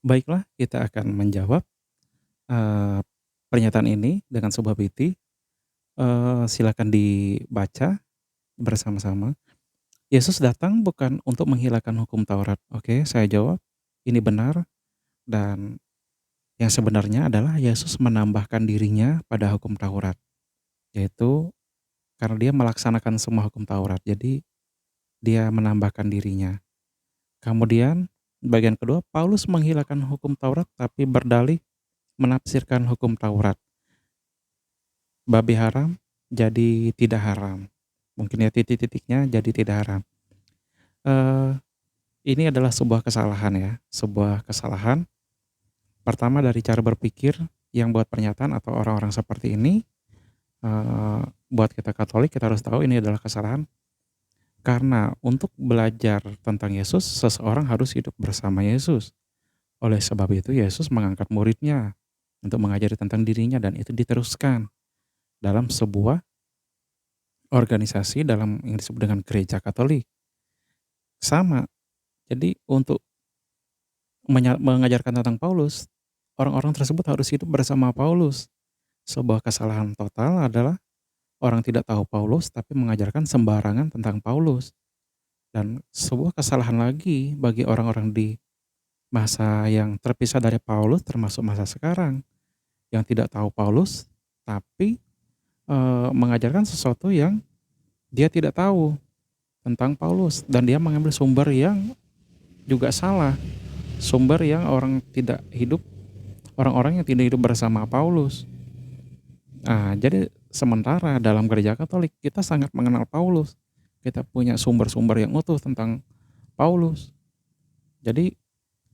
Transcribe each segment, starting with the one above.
Baiklah, kita akan menjawab, eee, pernyataan ini dengan sebuah puisi, silakan dibaca bersama-sama. Yesus datang bukan untuk menghilangkan hukum Taurat. Oke, saya jawab, ini benar dan yang sebenarnya adalah Yesus menambahkan dirinya pada hukum Taurat, yaitu karena dia melaksanakan semua hukum Taurat, jadi dia menambahkan dirinya. Kemudian bagian kedua, Paulus menghilangkan hukum Taurat tapi berdalih menafsirkan hukum Taurat. Babi haram jadi tidak haram. Mungkin ya titik-titiknya jadi tidak haram. Eee, ini adalah sebuah kesalahan ya, sebuah kesalahan. Pertama dari cara berpikir yang buat pernyataan atau orang-orang seperti ini, buat kita Katolik kita harus tahu ini adalah kesalahan, karena untuk belajar tentang Yesus, seseorang harus hidup bersama Yesus. Oleh sebab itu Yesus mengangkat muridnya untuk mengajari tentang dirinya dan itu diteruskan dalam sebuah organisasi dalam yang disebut dengan Gereja Katolik. Sama, jadi untuk mengajarkan tentang Paulus, orang-orang tersebut harus hidup bersama Paulus. Sebuah kesalahan total adalah orang tidak tahu Paulus tapi mengajarkan sembarangan tentang Paulus. Dan sebuah kesalahan lagi bagi orang-orang di masa yang terpisah dari Paulus termasuk masa sekarang, yang tidak tahu Paulus tapi, mengajarkan sesuatu yang dia tidak tahu tentang Paulus dan dia mengambil sumber yang juga salah, sumber yang orang-orang yang tidak hidup bersama Paulus. Nah, jadi sementara dalam gereja Katolik kita sangat mengenal Paulus. Kita punya sumber-sumber yang utuh tentang Paulus. Jadi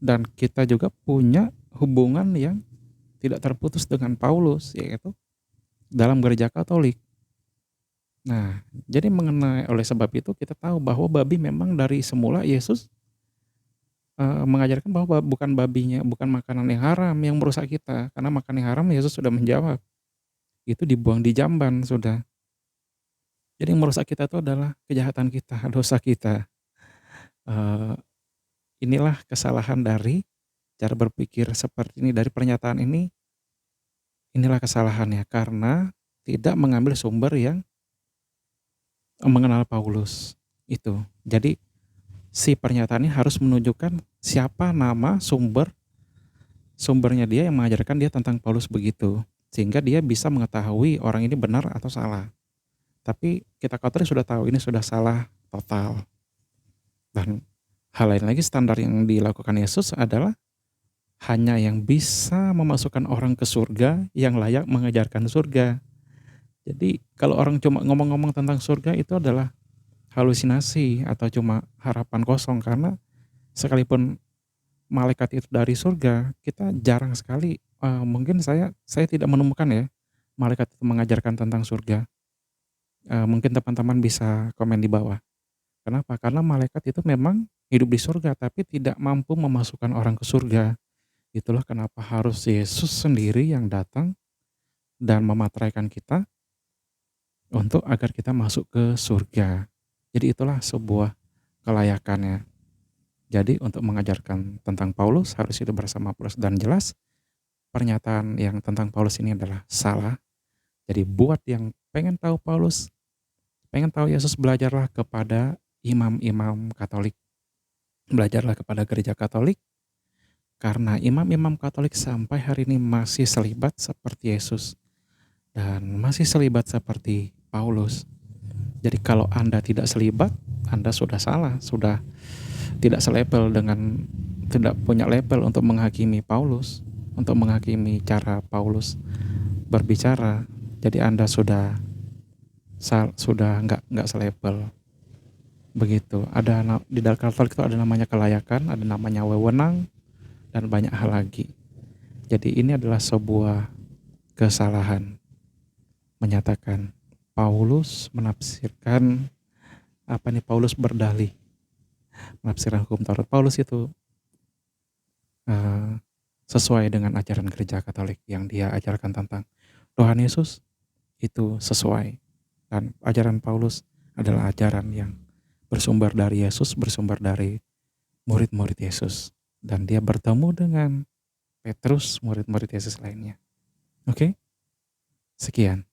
dan kita juga punya hubungan yang tidak terputus dengan Paulus, yaitu dalam gereja Katolik. Nah, jadi mengenai oleh sebab itu kita tahu bahwa babi memang dari semula Yesus, mengajarkan bahwa bukan babinya, bukan makanan yang haram yang merusak kita, karena makan yang haram Yesus sudah menjawab, itu dibuang di jamban sudah. Jadi yang merusak kita itu adalah kejahatan kita, dosa kita. Eee, inilah kesalahan dari cara berpikir seperti ini, dari pernyataan ini, inilah kesalahannya karena tidak mengambil sumber yang mengenal Paulus, itu. Jadi si pernyataan ini harus menunjukkan siapa nama sumbernya dia yang mengajarkan dia tentang Paulus begitu, sehingga dia bisa mengetahui orang ini benar atau salah. Tapi kita Katolik sudah tahu ini sudah salah total. Dan hal lain lagi standar yang dilakukan Yesus adalah hanya yang bisa memasukkan orang ke surga yang layak mengajarkan surga. Jadi kalau orang cuma ngomong-ngomong tentang surga itu adalah halusinasi atau cuma harapan kosong karena sekalipun malaikat itu dari surga, kita jarang sekali, mungkin saya tidak menemukan ya, malaikat itu mengajarkan tentang surga. Mungkin teman-teman bisa komen di bawah. Kenapa? Karena malaikat itu memang hidup di surga, tapi tidak mampu memasukkan orang ke surga. Itulah kenapa harus Yesus sendiri yang datang dan memateraikan kita untuk agar kita masuk ke surga. Jadi itulah sebuah kelayakannya. Jadi untuk mengajarkan tentang Paulus harus hidup bersama Paulus dan jelas pernyataan yang tentang Paulus ini adalah salah. Jadi buat yang pengen tahu Paulus, pengen tahu Yesus, belajarlah kepada imam-imam Katolik. Belajarlah kepada gereja Katolik karena imam-imam Katolik sampai hari ini masih selibat seperti Yesus dan masih selibat seperti Paulus. Jadi kalau Anda tidak selibat, Anda sudah salah, sudah tidak selevel dengan, tidak punya level untuk menghakimi Paulus, untuk menghakimi cara Paulus berbicara. Jadi Anda sudah nggak selevel. Begitu. Di dalam Katolik itu ada namanya kelayakan, ada namanya wewenang, dan banyak hal lagi. Jadi ini adalah sebuah kesalahan menyatakan Paulus menafsirkan Paulus berdalih menafsirkan hukum Taurat. Paulus itu sesuai dengan ajaran gereja Katolik yang dia ajarkan tentang Tuhan Yesus, itu sesuai. Dan ajaran Paulus adalah ajaran yang bersumber dari Yesus, bersumber dari murid-murid Yesus. dan dia bertemu dengan Petrus, murid-murid Yesus lainnya. Oke, sekian.